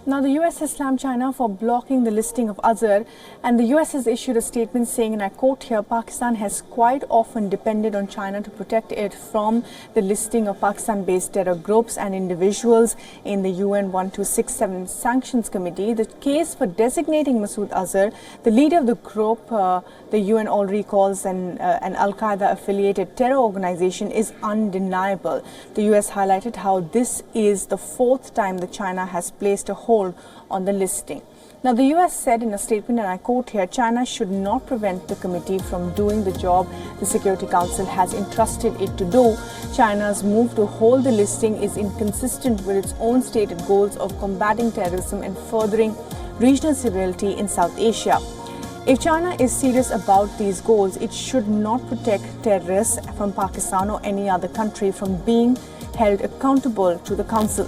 Now, the US has slammed China for blocking the listing of Azhar, and the US has issued a statement saying, and I quote here, Pakistan has quite often depended on China to protect it from the listing of Pakistan-based terror groups and individuals in the UN 1267 Sanctions Committee. The case for designating Masood Azhar, the leader of the group the UN already calls an Al-Qaeda affiliated terror organization, is undeniable. The US highlighted how this is the fourth time that China has placed a hold on the listing. Now, the US said in a statement, and I quote here, China should not prevent the committee from doing the job the Security Council has entrusted it to do. China's move to hold the listing is inconsistent with its own stated goals of combating terrorism and furthering regional stability in South Asia. If China is serious about these goals, it should not protect terrorists from Pakistan or any other country from being held accountable to the Council.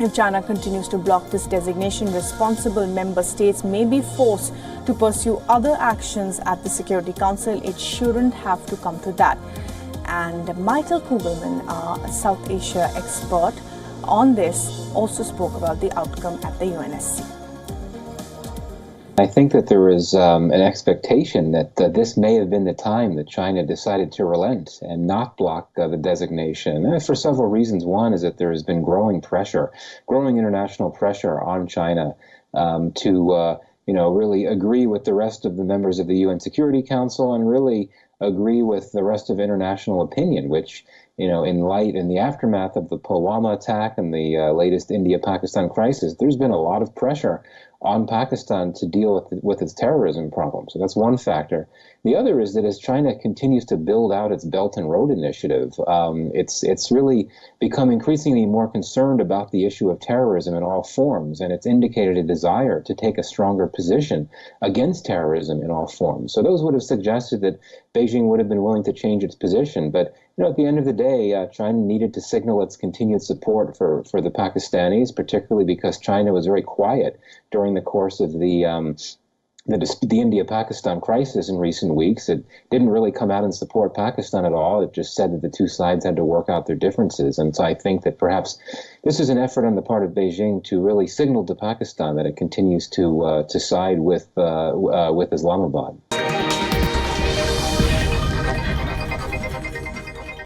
If China continues to block this designation, responsible member states may be forced to pursue other actions at the Security Council. It shouldn't have to come to that. And Michael Kugelman, a South Asia expert on this, also spoke about the outcome at the UNSC. I think that there is an expectation that this may have been the time that China decided to relent and not block the designation, and for several reasons. One is that there has been growing international pressure on China to really agree with the rest of the members of the UN Security Council and really agree with the rest of international opinion, which, in the aftermath of the Pulwama attack and the latest India-Pakistan crisis, there's been a lot of pressure on Pakistan to deal with its terrorism problem. So that's one factor. The other is that as China continues to build out its Belt and Road Initiative, it's really become increasingly more concerned about the issue of terrorism in all forms, and it's indicated a desire to take a stronger position against terrorism in all forms. So those would have suggested that Beijing would have been willing to change its position, but at the end of the day, China needed to signal its continued support for the Pakistanis, particularly because China was very quiet during the course of the India-Pakistan crisis in recent weeks. It didn't really come out and support Pakistan at all. It just said that the two sides had to work out their differences. And so I think that perhaps this is an effort on the part of Beijing to really signal to Pakistan that it continues to side with Islamabad.